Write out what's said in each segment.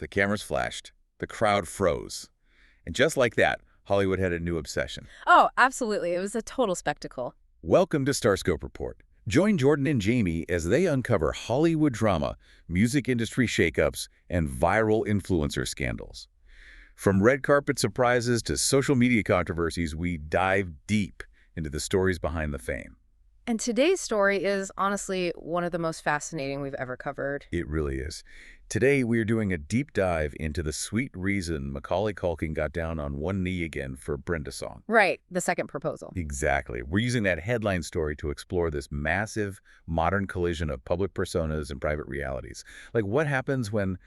The cameras flashed. The crowd froze. And just like that, Hollywood had a new obsession. Oh, absolutely. It was a total spectacle. Welcome to Starscope Report. Join Jordan and Jamie as they uncover Hollywood drama, music industry shakeups, and viral influencer scandals. From red carpet surprises to social media controversies, we dive deep into the stories behind the fame. And today's story is honestly one of the most fascinating we've ever covered. It really is. Today, we are doing a deep dive into the sweet reason Macaulay Culkin got down on one knee again for Brenda's song. Right, the second proposal. Exactly. We're using that headline story to explore this massive modern collision of public personas and private realities. Like what happens when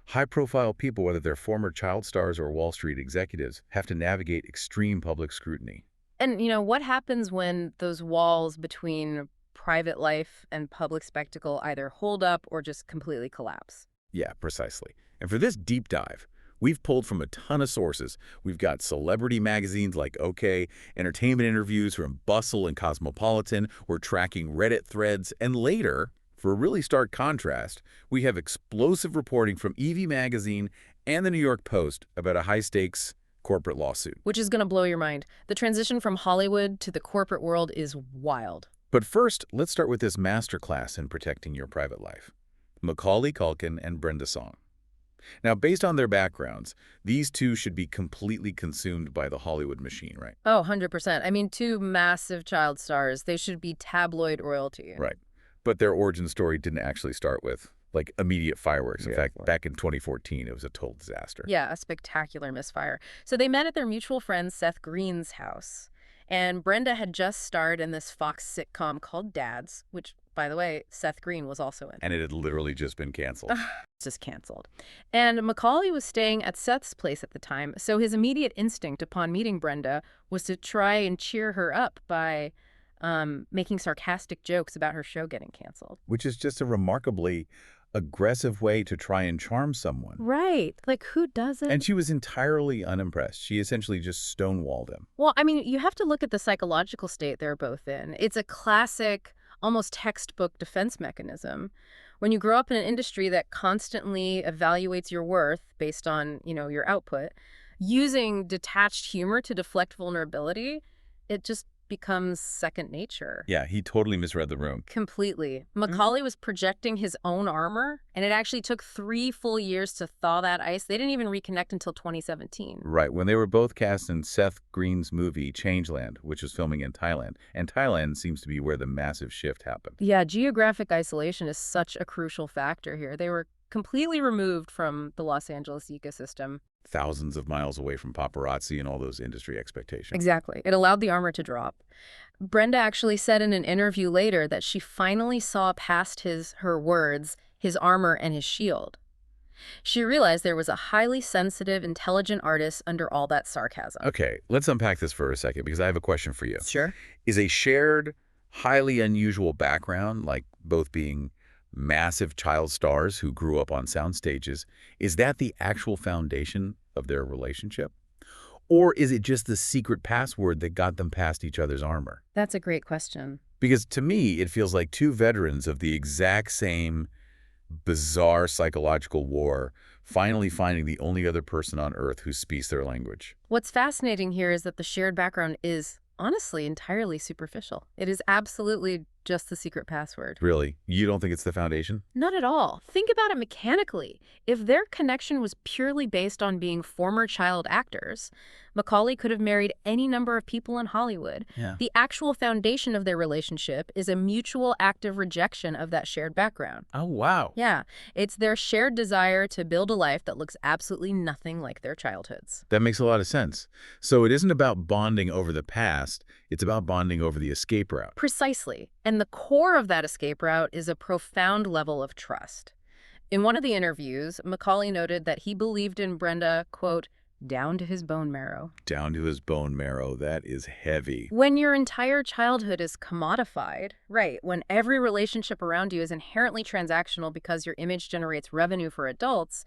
high-profile people, whether they're former child stars or Wall Street executives, have to navigate extreme public scrutiny. And, what happens when those walls between private life and public spectacle either hold up or just completely collapse? Yeah, precisely. And for this deep dive, we've pulled from a ton of sources. We've got celebrity magazines like OK, entertainment interviews from Bustle and Cosmopolitan. We're tracking Reddit threads. And later, for a really stark contrast, we have explosive reporting from EV Magazine and the New York Post about a high-stakes corporate lawsuit. Which is going to blow your mind. The transition from Hollywood to the corporate world is wild. But first, let's start with this masterclass in protecting your private life. Macaulay Culkin and Brenda Song. Now, based on their backgrounds, these two should be completely consumed by the Hollywood machine, right? Oh, 100%. I mean, two massive child stars. They should be tabloid royalty. Right. But their origin story didn't actually start with, immediate fireworks. In fact, back in 2014, it was a total disaster. Yeah, a spectacular misfire. So they met at their mutual friend Seth Green's house. And Brenda had just starred in this Fox sitcom called Dads, which, by the way, Seth Green was also in. And it had literally just been canceled. Just canceled. And Macaulay was staying at Seth's place at the time, so his immediate instinct upon meeting Brenda was to try and cheer her up by making sarcastic jokes about her show getting canceled. Which is just a remarkably aggressive way to try and charm someone. Right. Like, who does it? And she was entirely unimpressed. She essentially just stonewalled him. Well, I mean, you have to look at the psychological state they're both in. It's a classic, almost textbook defense mechanism. When you grow up in an industry that constantly evaluates your worth based on, your output, using detached humor to deflect vulnerability, it just becomes second nature. Yeah, he totally misread the room. Completely. Macaulay was projecting his own armor, and it actually took 3 full years to thaw that ice. They didn't even reconnect until 2017. Right, when they were both cast in Seth Green's movie Changeland, which was filming in Thailand. And Thailand seems to be where the massive shift happened. Yeah, geographic isolation is such a crucial factor here. They were completely removed from the Los Angeles ecosystem. Thousands of miles away from paparazzi and all those industry expectations. Exactly. It allowed the armor to drop. Brenda actually said in an interview later that she finally saw past her words, his armor and his shield. She realized there was a highly sensitive, intelligent artist under all that sarcasm. Okay, let's unpack this for a second because I have a question for you. Sure. Is a shared, highly unusual background, like both being massive child stars who grew up on sound stages, is that the actual foundation of their relationship? Or is it just the secret password that got them past each other's armor? That's a great question. Because to me, it feels like two veterans of the exact same bizarre psychological war finally finding the only other person on Earth who speaks their language. What's fascinating here is that the shared background is honestly entirely superficial. It is absolutely just the secret password. Really? You don't think it's the foundation? Not at all. Think about it mechanically. If their connection was purely based on being former child actors, Macaulay could have married any number of people in Hollywood. Yeah. The actual foundation of their relationship is a mutual active rejection of that shared background. Oh, wow. Yeah, it's their shared desire to build a life that looks absolutely nothing like their childhoods. That makes a lot of sense. So it isn't about bonding over the past, it's about bonding over the escape route. Precisely. And the core of that escape route is a profound level of trust. In one of the interviews, Macaulay noted that he believed in Brenda, quote, down to his bone marrow. Down to his bone marrow. That is heavy. When your entire childhood is commodified, right, when every relationship around you is inherently transactional because your image generates revenue for adults,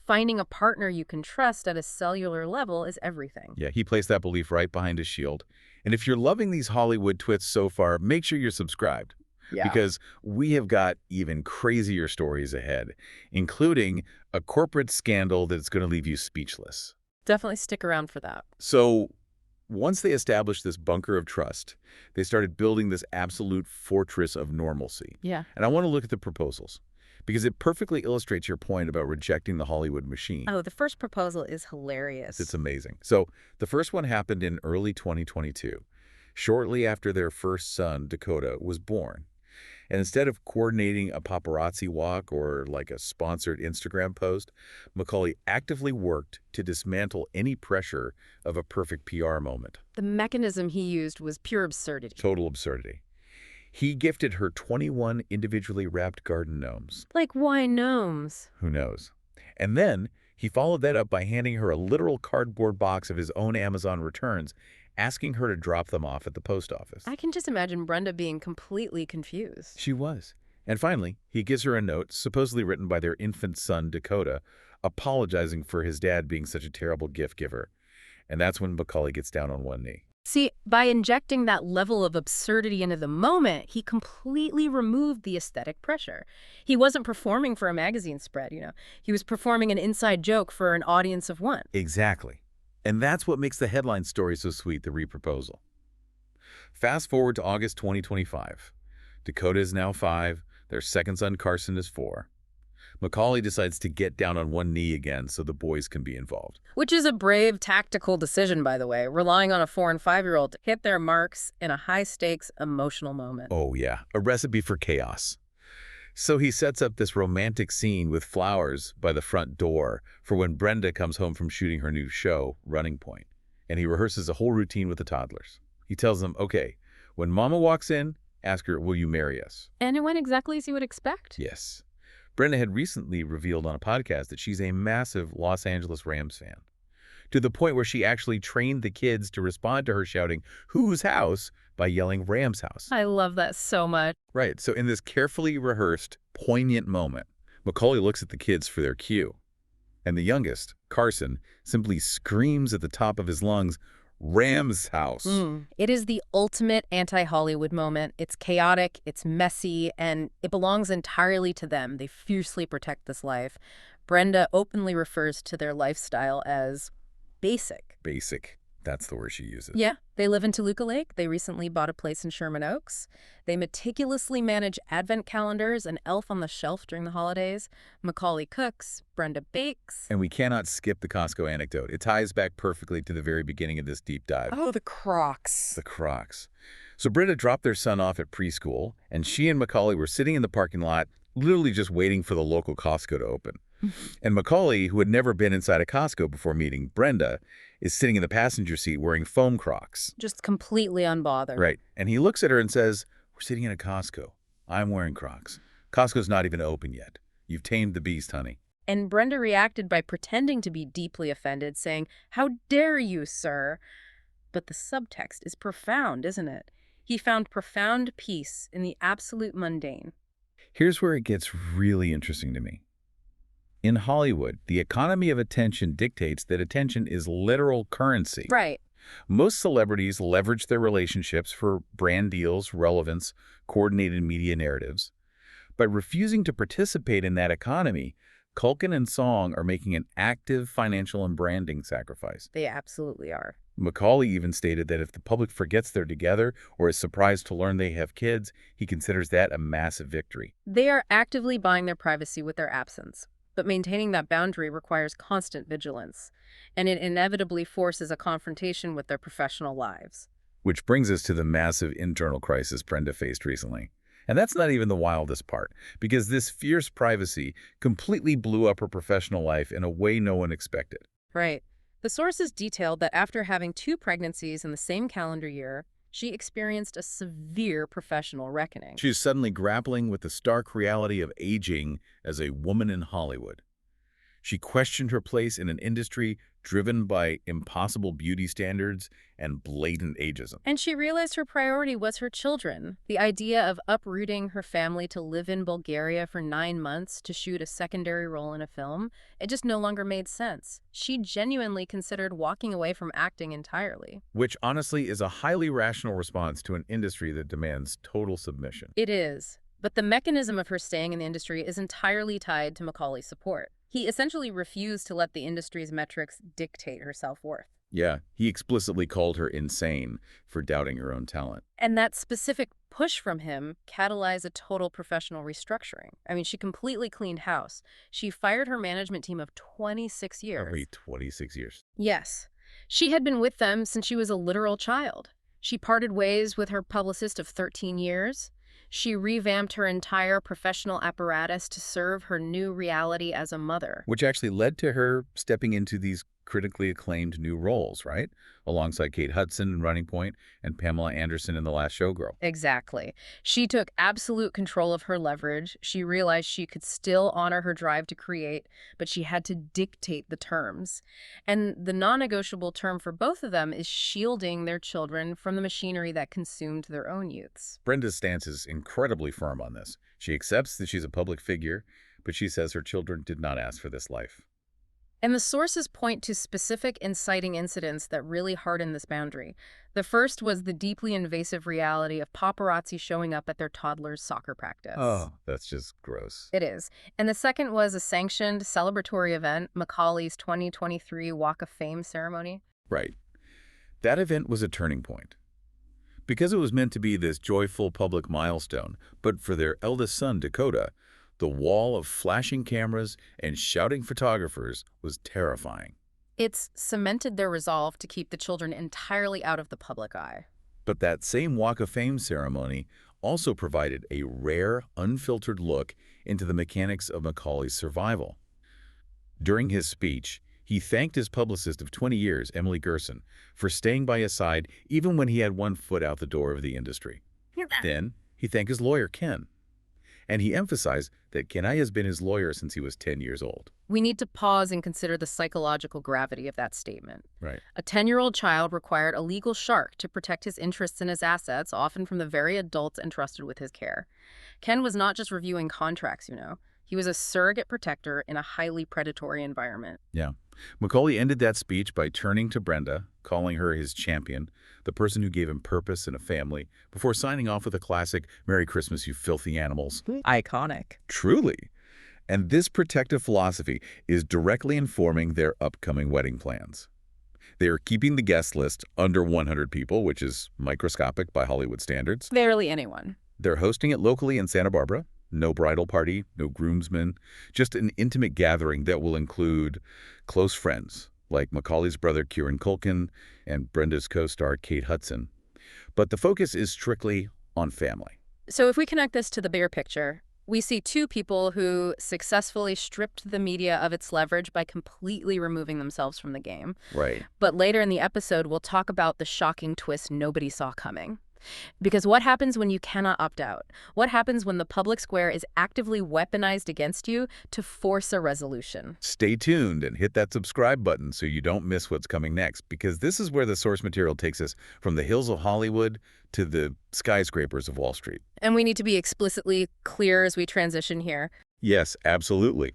finding a partner you can trust at a cellular level is everything. Yeah, he placed that belief right behind his shield. And if you're loving these Hollywood twits so far, make sure you're subscribed. Yeah. because we have got even crazier stories ahead, including a corporate scandal that's going to leave you speechless. Definitely stick around for that. So once they established this bunker of trust, they started building this absolute fortress of normalcy. Yeah. And I want to look at the proposals because it perfectly illustrates your point about rejecting the Hollywood machine. Oh, the first proposal is hilarious. It's amazing. So the first one happened in early 2022, shortly after their first son, Dakota, was born. And instead of coordinating a paparazzi walk or like a sponsored Instagram post, Macaulay actively worked to dismantle any pressure of a perfect PR moment. The mechanism he used was pure absurdity. Total absurdity. He gifted her 21 individually wrapped garden gnomes. Like, why gnomes? Who knows? And then he followed that up by handing her a literal cardboard box of his own Amazon returns, asking her to drop them off at the post office. I can just imagine Brenda being completely confused. She was. And finally, he gives her a note, supposedly written by their infant son, Dakota, apologizing for his dad being such a terrible gift giver. And that's when Macaulay gets down on one knee. See, by injecting that level of absurdity into the moment, he completely removed the aesthetic pressure. He wasn't performing for a magazine spread, He was performing an inside joke for an audience of one. Exactly. And that's what makes the headline story so sweet, the reproposal. Fast forward to August 2025. Dakota is now 5. Their second son, Carson, is 4. Macaulay decides to get down on one knee again so the boys can be involved. Which is a brave, tactical decision, by the way, relying on a 4- and 5-year-old to hit their marks in a high-stakes, emotional moment. Oh, yeah. A recipe for chaos. So he sets up this romantic scene with flowers by the front door for when Brenda comes home from shooting her new show, Running Point. And he rehearses a whole routine with the toddlers. He tells them, okay, when Mama walks in, ask her, will you marry us? And it went exactly as you would expect. Yes. Brenda had recently revealed on a podcast that she's a massive Los Angeles Rams fan, to the point where she actually trained the kids to respond to her shouting, whose house, by yelling Rams house. I love that so much. Right, so in this carefully rehearsed, poignant moment, Macaulay looks at the kids for their cue. And the youngest, Carson, simply screams at the top of his lungs, Rams house. It is the ultimate anti-Hollywood moment. It's chaotic, it's messy, and it belongs entirely to them. They fiercely protect this life. Brenda openly refers to their lifestyle as basic. Basic. That's the word she uses. Yeah, they live in Toluca Lake. They recently bought a place in Sherman Oaks. They meticulously manage advent calendars and Elf on the Shelf during the holidays. Macaulay cooks, Brenda bakes. And we cannot skip the Costco anecdote. It ties back perfectly to the very beginning of this deep dive. Oh, the Crocs. The Crocs. So Brenda dropped their son off at preschool, and she and Macaulay were sitting in the parking lot, literally just waiting for the local Costco to open. And Macaulay, who had never been inside a Costco before meeting Brenda, is sitting in the passenger seat wearing foam Crocs. Just completely unbothered. Right. And he looks at her and says, we're sitting in a Costco. I'm wearing Crocs. Costco's not even open yet. You've tamed the beast, honey. And Brenda reacted by pretending to be deeply offended, saying, how dare you, sir? But the subtext is profound, isn't it? He found profound peace in the absolute mundane. Here's where it gets really interesting to me. In Hollywood, the economy of attention dictates that attention is literal currency. Right. Most celebrities leverage their relationships for brand deals, relevance, coordinated media narratives. By refusing to participate in that economy, Culkin and Song are making an active financial and branding sacrifice. They absolutely are. Macaulay even stated that if the public forgets they're together or is surprised to learn they have kids, he considers that a massive victory. They are actively buying their privacy with their absence. But maintaining that boundary requires constant vigilance, and it inevitably forces a confrontation with their professional lives. Which brings us to the massive internal crisis Brenda faced recently. And that's not even the wildest part, because this fierce privacy completely blew up her professional life in a way no one expected. Right. The sources detailed that after having 2 pregnancies in the same calendar year, she experienced a severe professional reckoning. She's suddenly grappling with the stark reality of aging as a woman in Hollywood. She questioned her place in an industry driven by impossible beauty standards and blatant ageism. And she realized her priority was her children. The idea of uprooting her family to live in Bulgaria for 9 months to shoot a secondary role in a film, it just no longer made sense. She genuinely considered walking away from acting entirely. Which honestly is a highly rational response to an industry that demands total submission. It is. But the mechanism of her staying in the industry is entirely tied to Macaulay's support. He essentially refused to let the industry's metrics dictate her self-worth. Yeah, he explicitly called her insane for doubting her own talent. And that specific push from him catalyzed a total professional restructuring. I mean, she completely cleaned house. She fired her management team of 26 years. Wait, 26 years. Yes. She had been with them since she was a literal child. She parted ways with her publicist of 13 years. She revamped her entire professional apparatus to serve her new reality as a mother. Which actually led to her stepping into these critically acclaimed new roles, right? Alongside Kate Hudson in Running Point and Pamela Anderson in The Last Showgirl. Exactly. She took absolute control of her leverage. She realized she could still honor her drive to create, but she had to dictate the terms. And the non-negotiable term for both of them is shielding their children from the machinery that consumed their own youths. Brenda's stance is incredibly firm on this. She accepts that she's a public figure, but she says her children did not ask for this life. And the sources point to specific inciting incidents that really harden this boundary. The first was the deeply invasive reality of paparazzi showing up at their toddler's soccer practice. Oh, that's just gross. It is. And the second was a sanctioned celebratory event, Macaulay's 2023 Walk of Fame ceremony. Right. That event was a turning point. Because it was meant to be this joyful public milestone, but for their eldest son, Dakota, the wall of flashing cameras and shouting photographers was terrifying. It's cemented their resolve to keep the children entirely out of the public eye. But that same Walk of Fame ceremony also provided a rare, unfiltered look into the mechanics of Macaulay's survival. During his speech, he thanked his publicist of 20 years, Emily Gerson, for staying by his side even when he had one foot out the door of the industry. Then, he thanked his lawyer, Ken. And he emphasized that Kenai has been his lawyer since he was 10 years old. We need to pause and consider the psychological gravity of that statement. Right. A 10-year-old child required a legal shark to protect his interests and his assets, often from the very adults entrusted with his care. Ken was not just reviewing contracts, you know. He was a surrogate protector in a highly predatory environment. Yeah. Macaulay ended that speech by turning to Brenda, calling her his champion, the person who gave him purpose and a family, before signing off with a classic, "Merry Christmas, you filthy animals." Iconic. Truly. And this protective philosophy is directly informing their upcoming wedding plans. They are keeping the guest list under 100 people, which is microscopic by Hollywood standards. Barely anyone. They're hosting it locally in Santa Barbara. No bridal party, no groomsmen, just an intimate gathering that will include close friends like Macaulay's brother Kieran Culkin and Brenda's co-star Kate Hudson. But the focus is strictly on family. So if we connect this to the bigger picture, we see two people who successfully stripped the media of its leverage by completely removing themselves from the game. Right. But later in the episode, we'll talk about the shocking twist nobody saw coming. Because what happens when you cannot opt out? What happens when the public square is actively weaponized against you to force a resolution? Stay tuned and hit that subscribe button so you don't miss what's coming next, because this is where the source material takes us from the hills of Hollywood to the skyscrapers of Wall Street. And we need to be explicitly clear as we transition here. Yes, absolutely.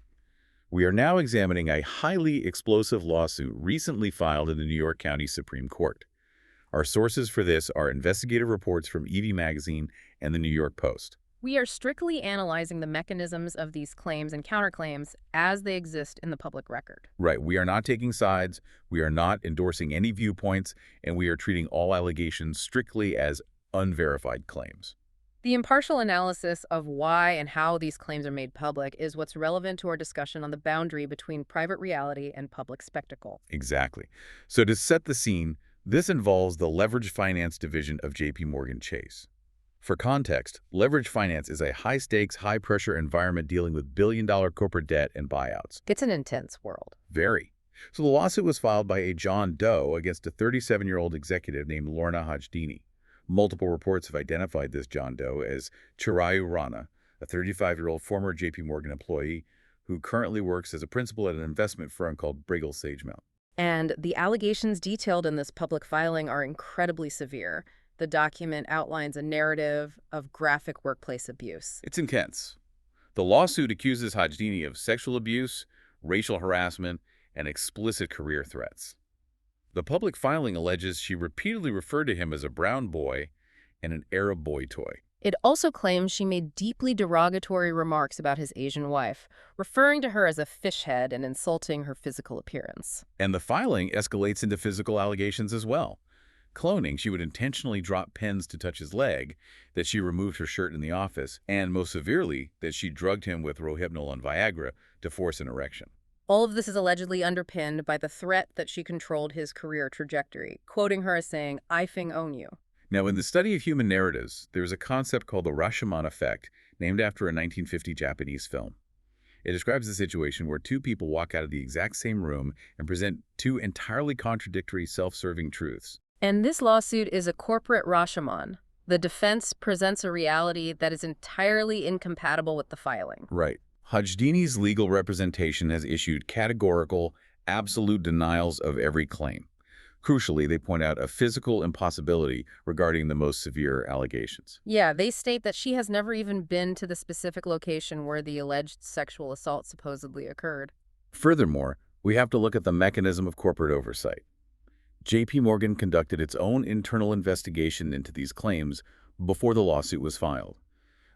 We are now examining a highly explosive lawsuit recently filed in the New York County Supreme Court. Our sources for this are investigative reports from EV Magazine and the New York Post. We are strictly analyzing the mechanisms of these claims and counterclaims as they exist in the public record. Right. We are not taking sides, we are not endorsing any viewpoints, and we are treating all allegations strictly as unverified claims. The impartial analysis of why and how these claims are made public is what's relevant to our discussion on the boundary between private reality and public spectacle. Exactly. So to set the scene, this involves the leveraged finance division of J.P. Morgan Chase. For context, leveraged finance is a high-stakes, high-pressure environment dealing with billion-dollar corporate debt and buyouts. It's an intense world. Very. So the lawsuit was filed by a John Doe against a 37-year-old executive named Lorna Hajdini. Multiple reports have identified this John Doe as Chirayu Rana, a 35-year-old former J.P. Morgan employee who currently works as a principal at an investment firm called Briggle Sagemount. And the allegations detailed in this public filing are incredibly severe. The document outlines a narrative of graphic workplace abuse. It's intense. The lawsuit accuses Hajdini of sexual abuse, racial harassment, and explicit career threats. The public filing alleges she repeatedly referred to him as a brown boy and an Arab boy toy. It also claims she made deeply derogatory remarks about his Asian wife, referring to her as a fish head and insulting her physical appearance. And the filing escalates into physical allegations as well. Cloning, she would intentionally drop pens to touch his leg, that she removed her shirt in the office, and most severely, that she drugged him with Rohypnol and Viagra to force an erection. All of this is allegedly underpinned by the threat that she controlled his career trajectory, quoting her as saying, "I fing own you." Now, in the study of human narratives, there's a concept called the Rashomon effect, named after a 1950 Japanese film. It describes a situation where two people walk out of the exact same room and present two entirely contradictory self-serving truths. And this lawsuit is a corporate Rashomon. The defense presents a reality that is entirely incompatible with the filing. Right. Hajdini's legal representation has issued categorical, absolute denials of every claim. Crucially, they point out a physical impossibility regarding the most severe allegations. Yeah, they state that she has never even been to the specific location where the alleged sexual assault supposedly occurred. Furthermore, we have to look at the mechanism of corporate oversight. J.P. Morgan conducted its own internal investigation into these claims before the lawsuit was filed.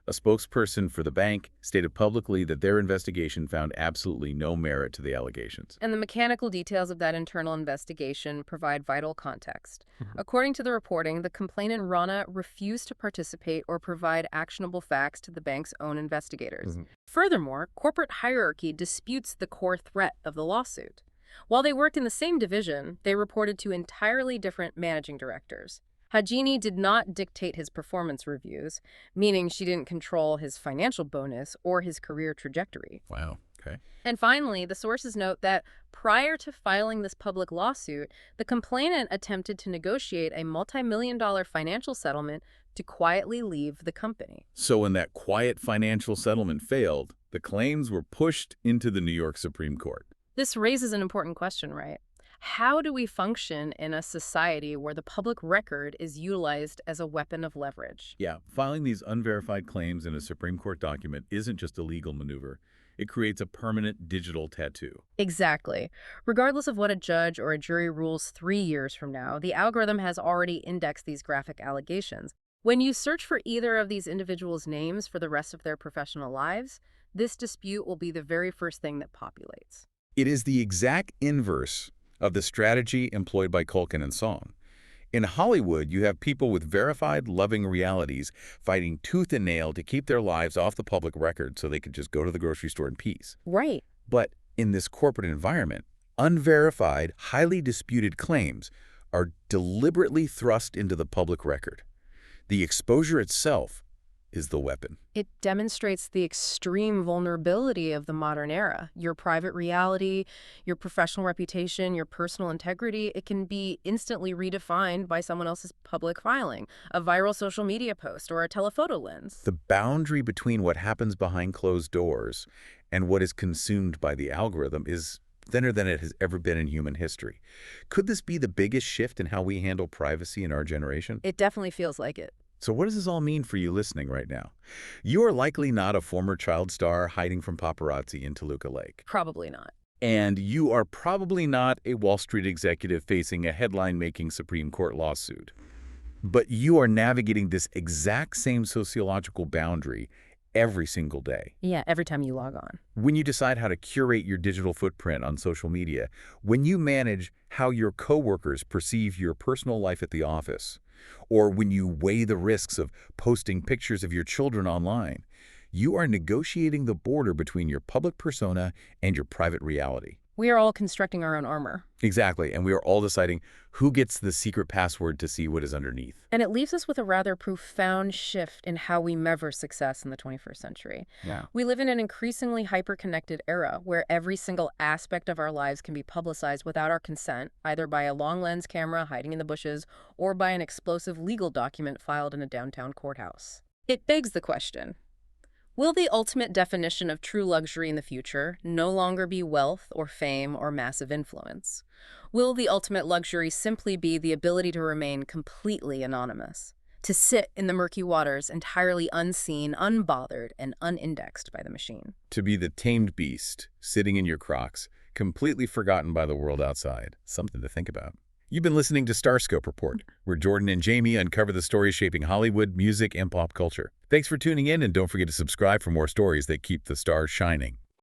A spokesperson for the bank stated publicly that their investigation found absolutely no merit to the allegations. And the mechanical details of that internal investigation provide vital context. According to the reporting, the complainant Rana refused to participate or provide actionable facts to the bank's own investigators. Furthermore, corporate hierarchy disputes the core threat of the lawsuit. While they worked in the same division, they reported to entirely different managing directors. Hajdini did not dictate his performance reviews, meaning she didn't control his financial bonus or his career trajectory. Wow. Okay. And finally, the sources note that prior to filing this public lawsuit, the complainant attempted to negotiate a multi-million-dollar financial settlement to quietly leave the company. So when that quiet financial settlement failed, the claims were pushed into the New York Supreme Court. This raises an important question, right? How do we function in a society where the public record is utilized as a weapon of leverage? Yeah, filing these unverified claims in a Supreme Court document isn't just a legal maneuver. It creates a permanent digital tattoo. Exactly. Regardless of what a judge or a jury rules 3 years from now, the algorithm has already indexed these graphic allegations. When you search for either of these individuals' names for the rest of their professional lives, this dispute will be the very first thing that populates. It is the exact inverse of the strategy employed by Culkin and Song. In Hollywood, you have people with verified, loving realities fighting tooth and nail to keep their lives off the public record so they could just go to the grocery store in peace. Right. But in this corporate environment, unverified, highly disputed claims are deliberately thrust into the public record. The exposure itself is the weapon. It demonstrates the extreme vulnerability of the modern era. Your private reality, your professional reputation, your personal integrity, it can be instantly redefined by someone else's public filing, a viral social media post, or a telephoto lens. The boundary between what happens behind closed doors and what is consumed by the algorithm is thinner than it has ever been in human history. Could this be the biggest shift in how we handle privacy in our generation? It definitely feels like it. So what does this all mean for you listening right now? You are likely not a former child star hiding from paparazzi in Toluca Lake. Probably not. And you are probably not a Wall Street executive facing a headline-making Supreme Court lawsuit. But you are navigating this exact same sociological boundary every single day. Yeah, every time you log on. When you decide how to curate your digital footprint on social media, when you manage how your coworkers perceive your personal life at the office, or when you weigh the risks of posting pictures of your children online, you are negotiating the border between your public persona and your private reality. We are all constructing our own armor. Exactly, and we are all deciding who gets the secret password to see what is underneath. And it leaves us with a rather profound shift in how we measure success in the 21st century. Yeah. We live in an increasingly hyper-connected era where every single aspect of our lives can be publicized without our consent, either by a long-lens camera hiding in the bushes or by an explosive legal document filed in a downtown courthouse. It begs the question, Will the ultimate definition of true luxury in the future no longer be wealth or fame or massive influence? Will the ultimate luxury simply be the ability to remain completely anonymous? To sit in the murky waters entirely unseen, unbothered, and unindexed by the machine? To be the tamed beast, sitting in your Crocs, completely forgotten by the world outside. Something to think about. You've been listening to Starscope Report, where Jordan and Jamie uncover the stories shaping Hollywood, music, and pop culture. Thanks for tuning in, and don't forget to subscribe for more stories that keep the stars shining.